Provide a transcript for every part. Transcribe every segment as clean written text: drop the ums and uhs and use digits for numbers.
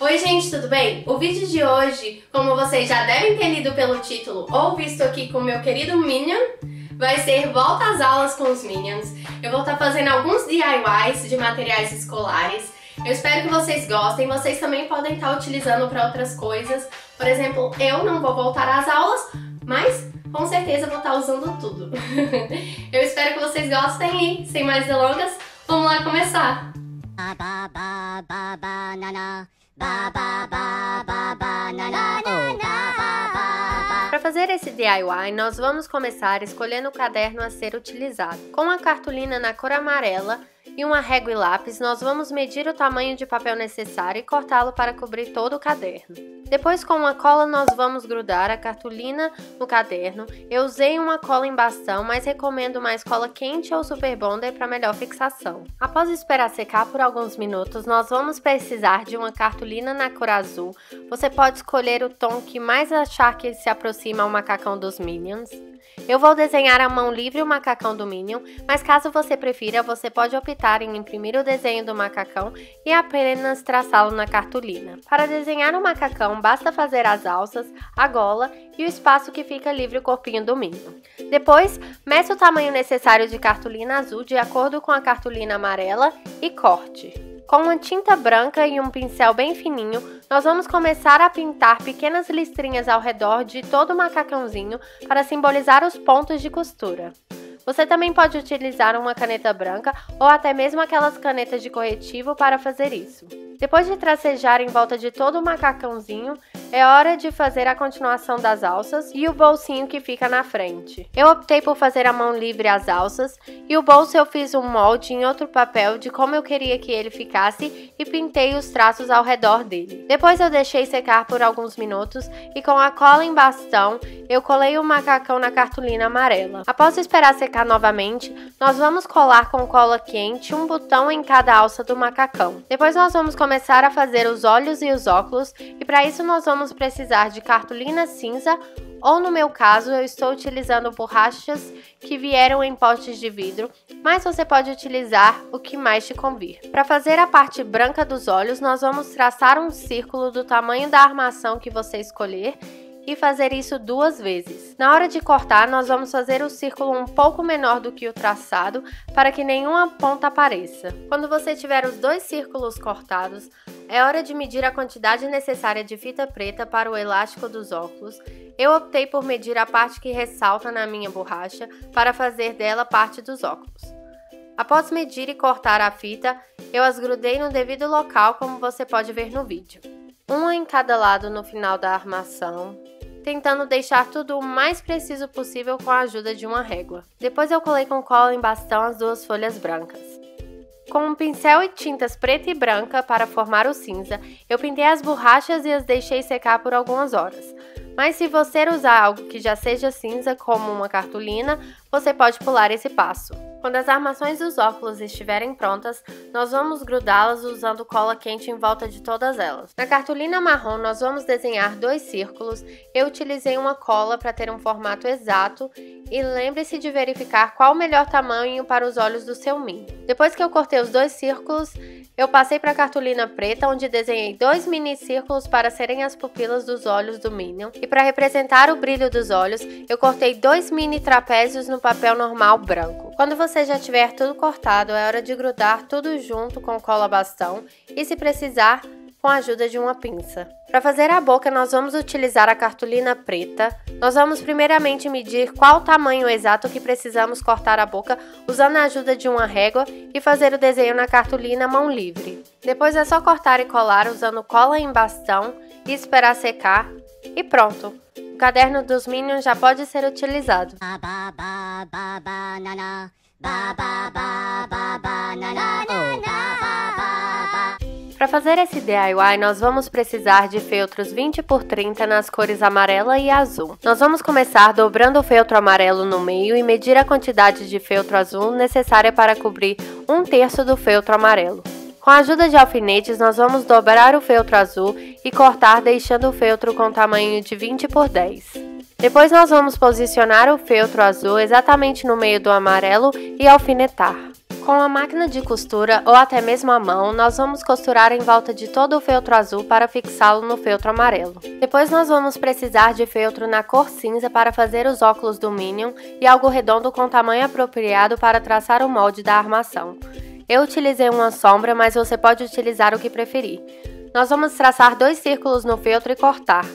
Oi gente, tudo bem? O vídeo de hoje, como vocês já devem ter lido pelo título ou visto aqui com o meu querido Minion, vai ser volta às aulas com os Minions. Eu vou estar fazendo alguns DIYs de materiais escolares. Eu espero que vocês gostem, vocês também podem estar utilizando para outras coisas. Por exemplo, eu não vou voltar às aulas, mas com certeza vou estar usando tudo. Eu espero que vocês gostem e, sem mais delongas, vamos lá começar! Para fazer esse DIY, nós vamos começar escolhendo o caderno a ser utilizado. Com a cartolina na cor amarela e uma régua e lápis, nós vamos medir o tamanho de papel necessário e cortá-lo para cobrir todo o caderno. Depois, com uma cola, nós vamos grudar a cartolina no caderno. Eu usei uma cola em bastão, mas recomendo mais cola quente ou Super Bonder para melhor fixação. Após esperar secar por alguns minutos, nós vamos precisar de uma cartolina na cor azul. Você pode escolher o tom que mais achar que se aproxima ao macacão dos Minions. Eu vou desenhar à mão livre o macacão do Minion, mas caso você prefira, você pode optar em imprimir o desenho do macacão e apenas traçá-lo na cartolina. Para desenhar o macacão, basta fazer as alças, a gola e o espaço que fica livre o corpinho do Minion. Depois, meça o tamanho necessário de cartolina azul de acordo com a cartolina amarela e corte. Com uma tinta branca e um pincel bem fininho, nós vamos começar a pintar pequenas listrinhas ao redor de todo o macacãozinho para simbolizar os pontos de costura. Você também pode utilizar uma caneta branca ou até mesmo aquelas canetas de corretivo para fazer isso. Depois de tracejar em volta de todo o macacãozinho, é hora de fazer a continuação das alças e o bolsinho que fica na frente. Eu optei por fazer a mão livre as alças e o bolso eu fiz um molde em outro papel de como eu queria que ele ficasse e pintei os traços ao redor dele. Depois eu deixei secar por alguns minutos e com a cola em bastão eu colei o macacão na cartolina amarela. Após esperar secar novamente, nós vamos colar com cola quente um botão em cada alça do macacão. Depois nós vamos começar a fazer os olhos e os óculos e para isso nós vamos precisar de cartolina cinza ou no meu caso eu estou utilizando borrachas que vieram em potes de vidro, mas você pode utilizar o que mais te convir. Para fazer a parte branca dos olhos nós vamos traçar um círculo do tamanho da armação que você escolher e fazer isso 2 vezes. Na hora de cortar, nós vamos fazer o círculo um pouco menor do que o traçado para que nenhuma ponta apareça. Quando você tiver os 2 círculos cortados, é hora de medir a quantidade necessária de fita preta para o elástico dos óculos. Eu optei por medir a parte que ressalta na minha borracha para fazer dela parte dos óculos. Após medir e cortar a fita, eu as grudei no devido local, como você pode ver no vídeo. Uma em cada lado no final da armação, tentando deixar tudo o mais preciso possível com a ajuda de uma régua. Depois eu colei com cola em bastão as 2 folhas brancas. Com um pincel e tintas preta e branca para formar o cinza, eu pintei as borrachas e as deixei secar por algumas horas. Mas se você usar algo que já seja cinza, como uma cartolina, você pode pular esse passo. Quando as armações dos óculos estiverem prontas, nós vamos grudá-las usando cola quente em volta de todas elas. Na cartolina marrom, nós vamos desenhar 2 círculos. Eu utilizei uma cola para ter um formato exato e lembre-se de verificar qual o melhor tamanho para os olhos do seu Minion. Depois que eu cortei os 2 círculos, eu passei para a cartolina preta, onde desenhei 2 mini círculos para serem as pupilas dos olhos do Minion. E para representar o brilho dos olhos, eu cortei 2 mini trapézios no papel normal branco. Quando você já tiver tudo cortado, é hora de grudar tudo junto com cola bastão e, se precisar, com a ajuda de uma pinça. Para fazer a boca, nós vamos utilizar a cartolina preta. Nós vamos primeiramente medir qual o tamanho exato que precisamos cortar a boca usando a ajuda de uma régua e fazer o desenho na cartolina mão livre. Depois é só cortar e colar usando cola em bastão e esperar secar e pronto! O caderno dos Minions já pode ser utilizado. Para fazer esse DIY, nós vamos precisar de feltros 20 por 30 nas cores amarela e azul. Nós vamos começar dobrando o feltro amarelo no meio e medir a quantidade de feltro azul necessária para cobrir 1/3 do feltro amarelo. Com a ajuda de alfinetes, nós vamos dobrar o feltro azul e cortar deixando o feltro com tamanho de 20 por 10. Depois nós vamos posicionar o feltro azul exatamente no meio do amarelo e alfinetar. Com a máquina de costura ou até mesmo a mão, nós vamos costurar em volta de todo o feltro azul para fixá-lo no feltro amarelo. Depois nós vamos precisar de feltro na cor cinza para fazer os óculos do Minion e algo redondo com tamanho apropriado para traçar o molde da armação. Eu utilizei uma sombra, mas você pode utilizar o que preferir. Nós vamos traçar 2 círculos no feltro e cortar.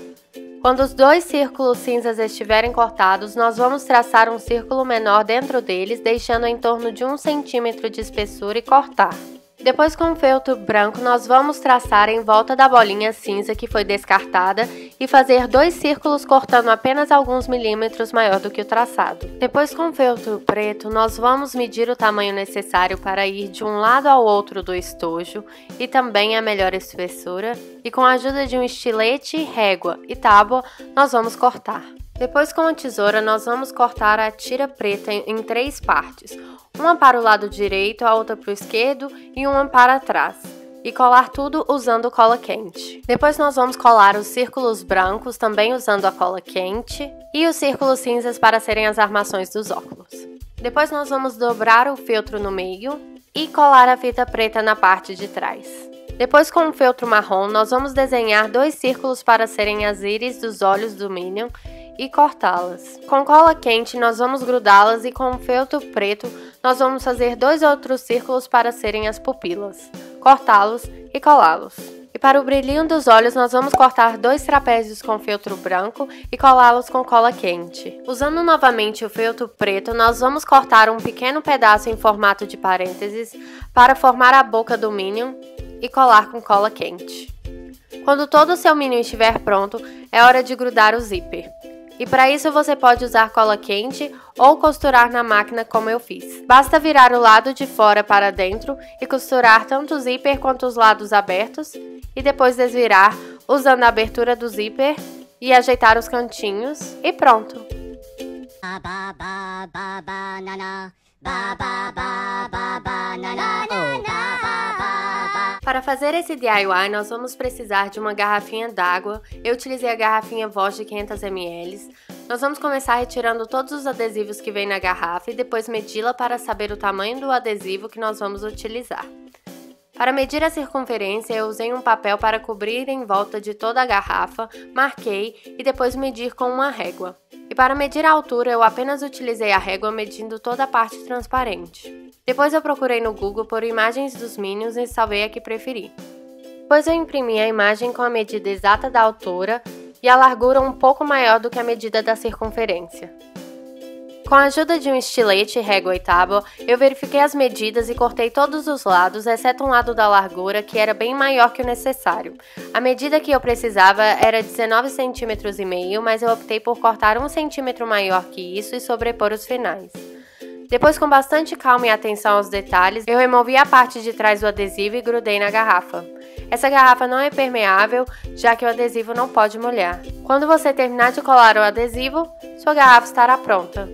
Quando os 2 círculos cinzas estiverem cortados, nós vamos traçar um círculo menor dentro deles, deixando em torno de 1 centímetro de espessura e cortar. Depois, com o feltro branco, nós vamos traçar em volta da bolinha cinza que foi descartada e fazer 2 círculos cortando apenas alguns milímetros maior do que o traçado. Depois, com o feltro preto, nós vamos medir o tamanho necessário para ir de um lado ao outro do estojo e também a melhor espessura, e com a ajuda de um estilete, régua e tábua, nós vamos cortar. Depois, com a tesoura, nós vamos cortar a tira preta em 3 partes, uma para o lado direito, a outra para o esquerdo e uma para trás, e colar tudo usando cola quente. Depois nós vamos colar os círculos brancos, também usando a cola quente, e os círculos cinzas para serem as armações dos óculos. Depois nós vamos dobrar o feltro no meio e colar a fita preta na parte de trás. Depois, com o feltro marrom, nós vamos desenhar 2 círculos para serem as íris dos olhos do Minion e cortá-las. Com cola quente, nós vamos grudá-las e com o feltro preto, nós vamos fazer 2 outros círculos para serem as pupilas, cortá-los e colá-los. E para o brilhinho dos olhos, nós vamos cortar 2 trapézios com feltro branco e colá-los com cola quente. Usando novamente o feltro preto, nós vamos cortar um pequeno pedaço em formato de parênteses para formar a boca do Minion e colar com cola quente. Quando todo o seu Minion estiver pronto, é hora de grudar o zíper. E para isso você pode usar cola quente ou costurar na máquina como eu fiz. Basta virar o lado de fora para dentro e costurar tanto o zíper quanto os lados abertos e depois desvirar usando a abertura do zíper e ajeitar os cantinhos e pronto! Para fazer esse DIY, nós vamos precisar de uma garrafinha d'água. Eu utilizei a garrafinha Voss de 500 ml. Nós vamos começar retirando todos os adesivos que vem na garrafa e depois medi-la para saber o tamanho do adesivo que nós vamos utilizar. Para medir a circunferência, eu usei um papel para cobrir em volta de toda a garrafa, marquei e depois medir com uma régua. E para medir a altura, eu apenas utilizei a régua medindo toda a parte transparente. Depois eu procurei no Google por imagens dos Minions e salvei a que preferi. Depois eu imprimi a imagem com a medida exata da altura e a largura um pouco maior do que a medida da circunferência. Com a ajuda de um estilete, régua e tábua, eu verifiquei as medidas e cortei todos os lados, exceto um lado da largura, que era bem maior que o necessário. A medida que eu precisava era 19,5 cm, mas eu optei por cortar 1 cm maior que isso e sobrepor os finais. Depois, com bastante calma e atenção aos detalhes, eu removi a parte de trás do adesivo e grudei na garrafa. Essa garrafa não é permeável, já que o adesivo não pode molhar. Quando você terminar de colar o adesivo, sua garrafa estará pronta.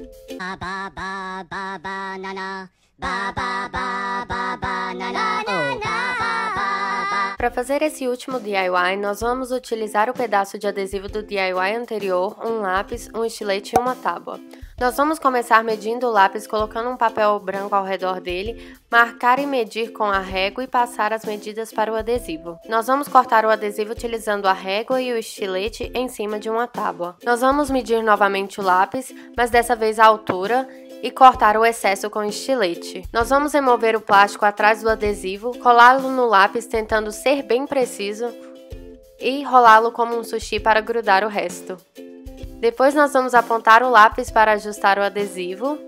Para fazer esse último DIY, nós vamos utilizar o pedaço de adesivo do DIY anterior, um lápis, um estilete e uma tábua. Nós vamos começar medindo o lápis colocando um papel branco ao redor dele, marcar e medir com a régua e passar as medidas para o adesivo. Nós vamos cortar o adesivo utilizando a régua e o estilete em cima de uma tábua. Nós vamos medir novamente o lápis, mas dessa vez a altura, e cortar o excesso com estilete. Nós vamos remover o plástico atrás do adesivo, colá-lo no lápis tentando ser bem preciso e enrolá-lo como um sushi para grudar o resto. Depois nós vamos apontar o lápis para ajustar o adesivo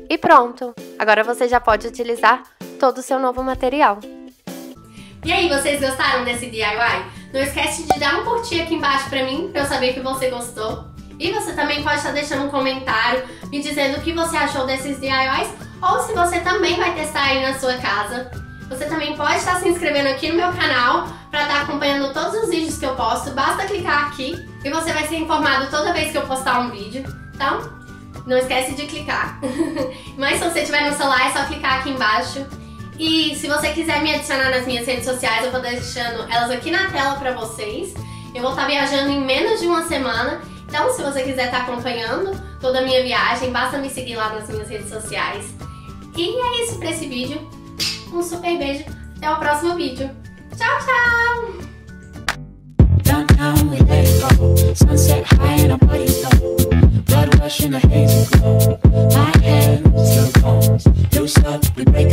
e pronto! Agora você já pode utilizar todo o seu novo material. E aí, vocês gostaram desse DIY? Não esquece de dar um curtir aqui embaixo pra mim, pra eu saber que você gostou. E você também pode estar deixando um comentário me dizendo o que você achou desses DIYs ou se você também vai testar aí na sua casa. Você também pode estar se inscrevendo aqui no meu canal para estar acompanhando todos os vídeos que eu posto. Basta clicar aqui e você vai ser informado toda vez que eu postar um vídeo. Então, não esquece de clicar. Mas se você estiver no celular, é só clicar aqui embaixo. E se você quiser me adicionar nas minhas redes sociais, eu vou deixando elas aqui na tela para vocês. Eu vou estar viajando em menos de uma semana. Então, se você quiser estar acompanhando toda a minha viagem, basta me seguir lá nas minhas redes sociais. E é isso para esse vídeo. Um super beijo. Até o próximo vídeo. Tchau, tchau! Downtown we let it go. Sunset high and our body low. Blood rush in a hazy glow. My hands, your bones. Loose up, we break